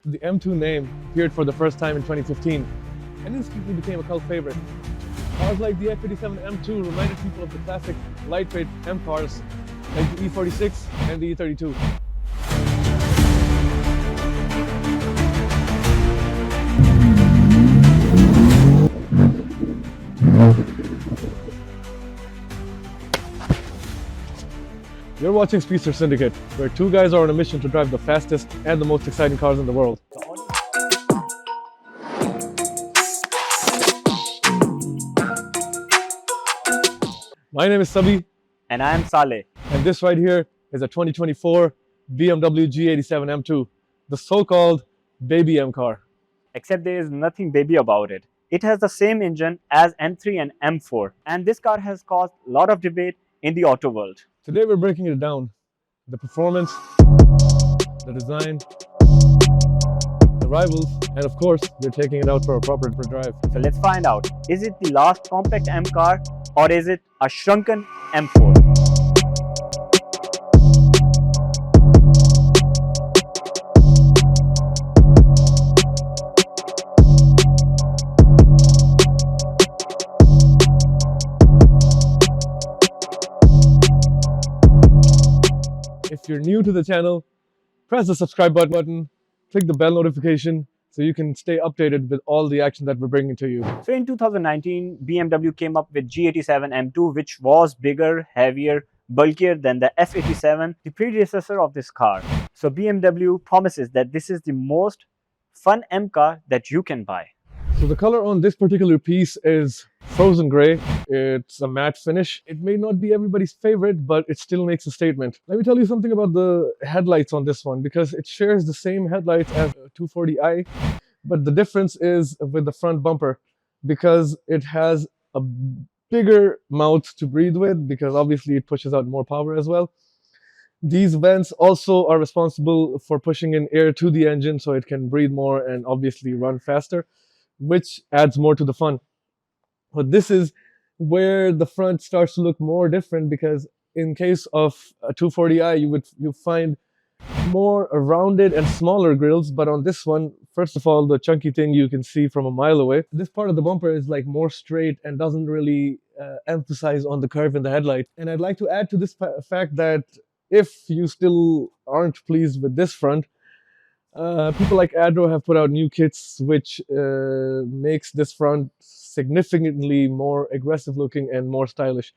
The M2 name appeared for the first time in 2015 and instantly became a cult favorite. Cars like the F87 M2 reminded people of the classic lightweight M cars like the E46 and the E32. You're watching Speedster Syndicate, where two guys are on a mission to drive the fastest and the most exciting cars in the world. My name is Sabi. And I am Saleh. And this right here is a 2024 BMW G87 M2, the so-called baby M car. Except there is nothing baby about it. It has the same engine as M3 and M4. And this car has caused a lot of debate in the auto world. Today we're breaking it down. The performance, the design, the rivals, and of course, we're taking it out for a proper drive. So let's find out. Is it the last compact M car or is it a shrunken M4? If you're new to the channel, press the subscribe button, click the bell notification so you can stay updated with all the action that we're bringing to you. So in 2019, BMW came up with G87 M2, which was bigger, heavier, bulkier than the F87, the predecessor of this car. So BMW promises that this is the most fun M car that you can buy. So the color on this particular piece is frozen gray. It's a matte finish. It may not be everybody's favorite, but it still makes a statement. Let me tell you something about the headlights on this one, because it shares the same headlights as a 240i, but the difference is with the front bumper, because it has a bigger mouth to breathe with, because obviously it pushes out more power as well. These vents also are responsible for pushing in air to the engine so it can breathe more and obviously run faster, which adds more to the fun. But this is where the front starts to look more different, because in case of a 240i, you find more rounded and smaller grills, but on this one, first of all, the chunky thing you can see from a mile away. This part of the bumper is like more straight and doesn't really emphasize on the curve in the headlight. And I'd like to add to this fact that if you still aren't pleased with this front, people like Adro have put out new kits which makes this front significantly more aggressive looking and more stylish.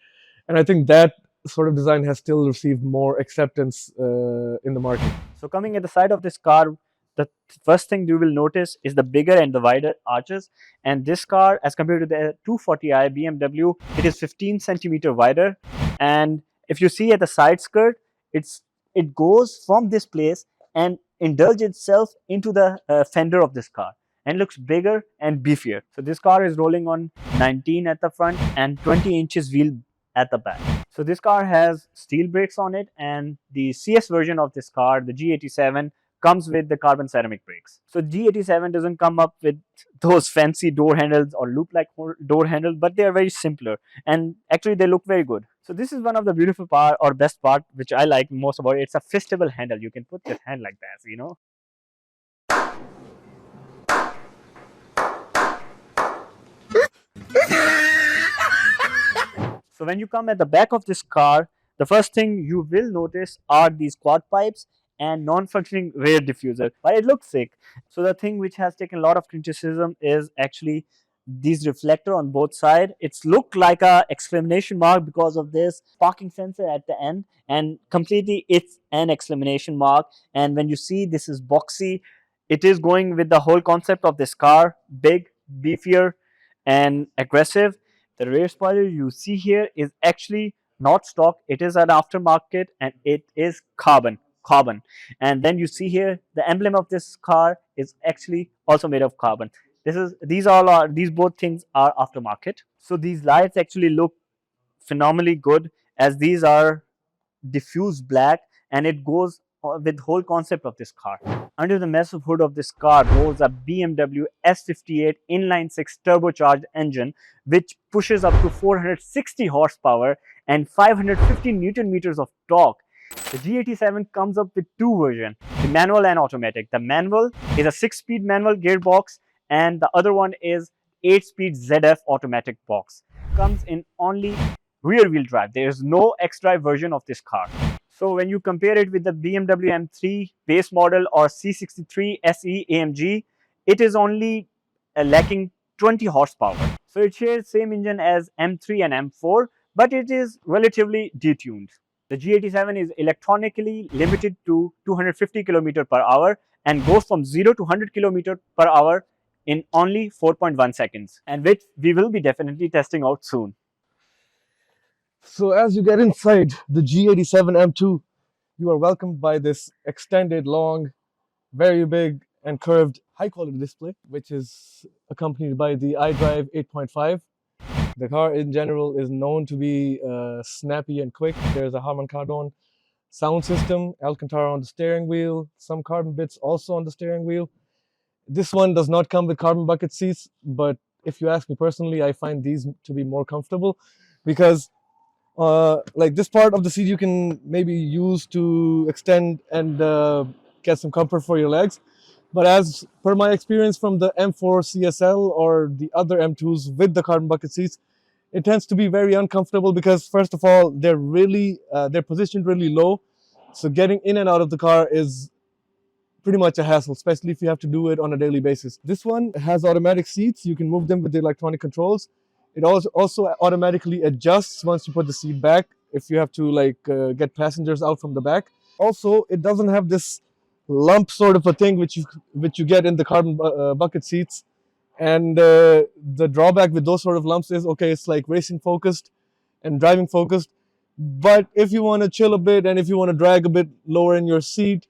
And I think that sort of design has still received more acceptance in the market. So coming at the side of this car, the first thing you will notice is the bigger and the wider arches. And this car, as compared to the 240i BMW, it is 15 centimeter wider. And if you see at the side skirt, it goes from this place and indulge itself into the fender of this car, and looks bigger and beefier. So this car is rolling on 19 at the front and 20 inches wheel at the back. So this car has steel brakes on it, and the CS version of this car, the G87, comes with the carbon ceramic brakes. So G87 doesn't come up with those fancy door handles or loop-like door handles, but they are very simpler, and actually they look very good. So this is one of the beautiful part or best part which I like most about it. It's a fistable handle. You can put your hand like that, you know. So when you come at the back of this car, the first thing you will notice are these quad pipes and non-functioning rear diffuser, but it looks sick. So the thing which has taken a lot of criticism is actually these reflector on both sides. It's looked like a exclamation mark because of this parking sensor at the end, and completely it's an exclamation mark. And when you see this is boxy, it is going with the whole concept of this car: big, beefier, and aggressive. The rear spoiler you see here is actually not stock. It is an aftermarket, and it is carbon. And then you see here the emblem of this car is actually also made of carbon. These both things are aftermarket. So these lights actually look phenomenally good, as these are diffused black, and it goes with whole concept of this car. Under the massive hood of this car rolls a BMW S58 inline-6 turbocharged engine, which pushes up to 460 horsepower and 550 Newton meters of torque. The G87 comes up with two versions, the manual and automatic. The manual is a 6-speed manual gearbox and the other one is 8-speed ZF automatic box. Comes in only rear wheel drive. There is no X-drive version of this car. So when you compare it with the BMW M3 base model or C63 SE AMG, it is only lacking 20 horsepower. So it shares same engine as M3 and M4, but it is relatively detuned. The G87 is electronically limited to 250 km per hour and goes from 0 to 100 km per hour in only 4.1 seconds, and which we will be definitely testing out soon. So as you get inside the G87 M2, you are welcomed by this extended, long, very big and curved high-quality display, which is accompanied by the iDrive 8.5. The car in general is known to be snappy and quick. There's a Harman Kardon sound system, Alcantara on the steering wheel, some carbon bits also on the steering wheel. This one does not come with carbon bucket seats, but if you ask me personally, I find these to be more comfortable because like this part of the seat you can maybe use to extend and get some comfort for your legs. But as per my experience from the M4 CSL or the other M2s with the carbon bucket seats, it tends to be very uncomfortable because first of all, they're positioned really low. So getting in and out of the car is pretty much a hassle, especially if you have to do it on a daily basis. This one has automatic seats. You can move them with the electronic controls. It also automatically adjusts once you put the seat back if you have to get passengers out from the back. Also, it doesn't have this lump sort of a thing which you get in the carbon bucket seats. And the drawback with those sort of lumps is, okay, it's like racing focused and driving focused. But if you want to chill a bit and if you want to drag a bit lower in your seat,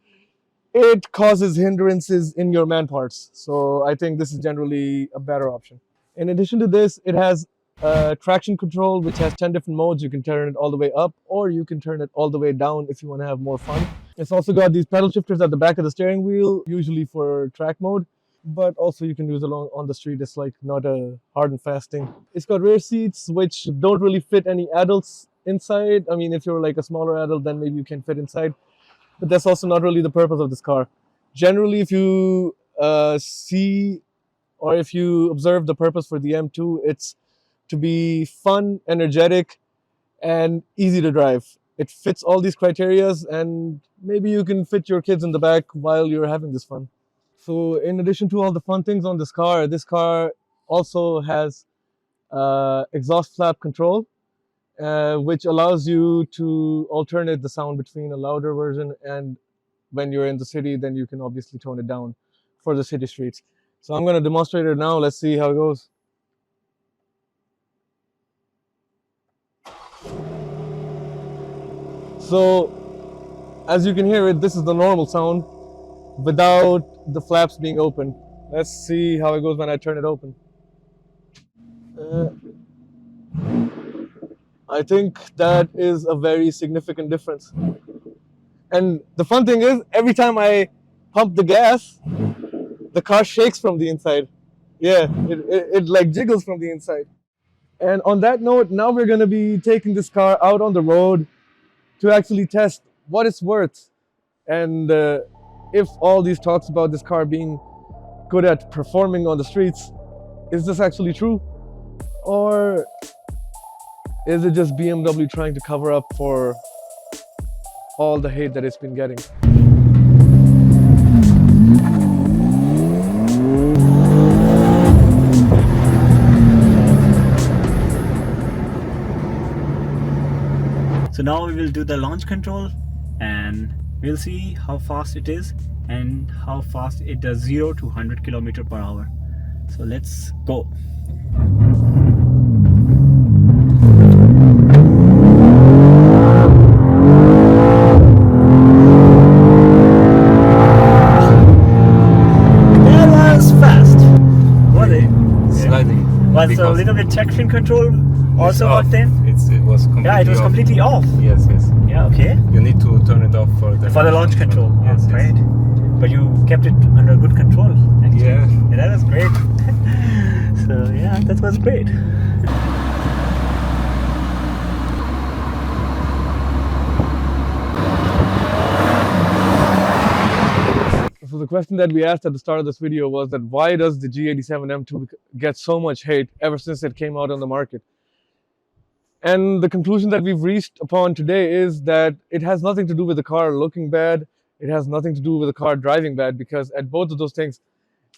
it causes hindrances in your man parts. So I think this is generally a better option. In addition to this, it has traction control, which has 10 different modes. You can turn it all the way up or you can turn it all the way down if you want to have more fun. It's also got these pedal shifters at the back of the steering wheel, usually for track mode, but also you can use it on the street. It's like not a hard and fast thing. It's got rear seats, which don't really fit any adults inside. I mean, if you're like a smaller adult, then maybe you can fit inside. But that's also not really the purpose of this car. Generally, if you see or if you observe the purpose for the M2, it's to be fun, energetic, and easy to drive. It fits all these criterias, and maybe you can fit your kids in the back while you're having this fun. So in addition to all the fun things on this car also has exhaust flap control, which allows you to alternate the sound between a louder version, and when you're in the city, then you can obviously tone it down for the city streets. So I'm going to demonstrate it now. Let's see how it goes. So as you can hear it, this is the normal sound without the flaps being open. Let's see how it goes when I turn it open. I think that is a very significant difference. And the fun thing is, every time I pump the gas, the car shakes from the inside. Yeah, it like jiggles from the inside. And on that note, now we're going to be taking this car out on the road to actually test what it's worth. And if all these talks about this car being good at performing on the streets, is this actually true? Or is it just BMW trying to cover up for all the hate that it's been getting? So now we will do the launch control and we'll see how fast it is and how fast it does 0 to 100 km per hour. So let's go. That was fast. Was it? Slightly. Was a little bit traction control also worked in? It was completely Yeah, it was off. completely off. Yes, yes. Yeah, okay. You need to turn it off for the launch control. Yes, Oh, yes. great. But you kept it under good control. Actually. Yeah. That was great. So yeah, that was great. question that we asked at the start of this video was that why does the G87 M2 get so much hate ever since it came out on the market? And the conclusion that we've reached upon today is that it has nothing to do with the car looking bad. It has nothing to do with the car driving bad, because at both of those things,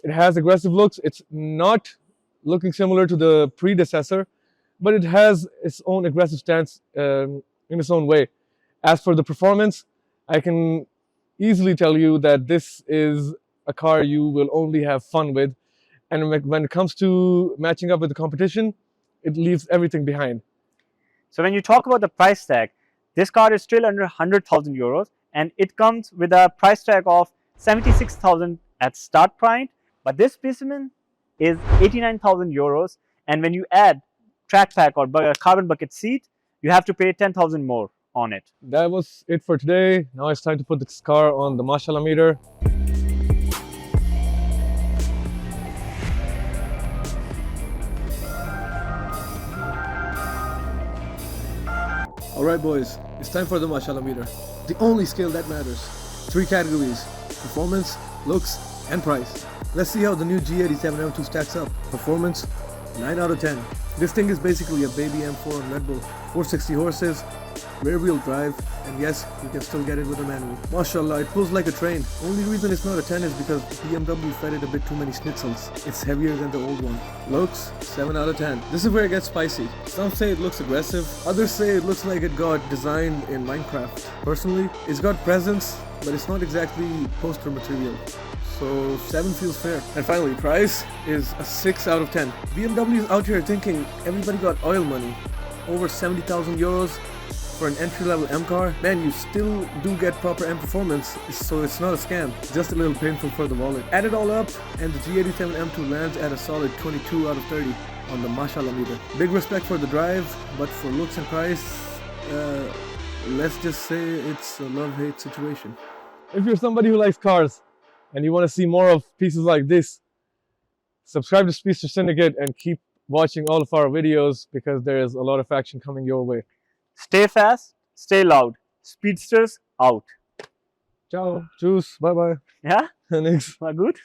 it has aggressive looks. It's not looking similar to the predecessor, but it has its own aggressive stance in its own way. As for the performance, I can easily tell you that this is a car you will only have fun with. And when it comes to matching up with the competition, it leaves everything behind. So when you talk about the price tag, this car is still under 100,000 euros, and it comes with a price tag of 76,000 at start price. But this specimen is 89,000 euros, and when you add track pack or carbon bucket seat, you have to pay 10,000 more on it. That was it for today. Now it's time to put this car on the Mashallah meter. Alright boys, it's time for the Mashallah meter. The only scale that matters. 3 categories: performance, looks, and price. Let's see how the new G87 M2 stacks up. Performance, 9 out of 10. This thing is basically a baby M4 on Red Bull. 460 horses, rear wheel drive, and yes, you can still get it with a manual. Mashallah, it pulls like a train. Only reason it's not a 10 is because BMW fed it a bit too many schnitzels. It's heavier than the old one. Looks, 7 out of 10. This is where it gets spicy. Some say it looks aggressive, others say it looks like it got designed in Minecraft. Personally, it's got presence, but it's not exactly poster material. So 7 feels fair. And finally, price is a 6 out of 10. BMW is out here thinking everybody got oil money. Over 70,000 euros for an entry-level M car. Man, you still do get proper M performance, so it's not a scam. Just a little painful for the wallet. Add it all up, and the G87 M2 lands at a solid 22 out of 30 on the Mashallah meter. Big respect for the drive, but for looks and price, let's just say it's a love-hate situation. If you're somebody who likes cars, and you want to see more of pieces like this, subscribe to Speedster Syndicate and keep watching all of our videos, because there is a lot of action coming your way. Stay fast, stay loud. Speedsters out. Ciao, tschüss, bye bye. Yeah? Nix. War gut?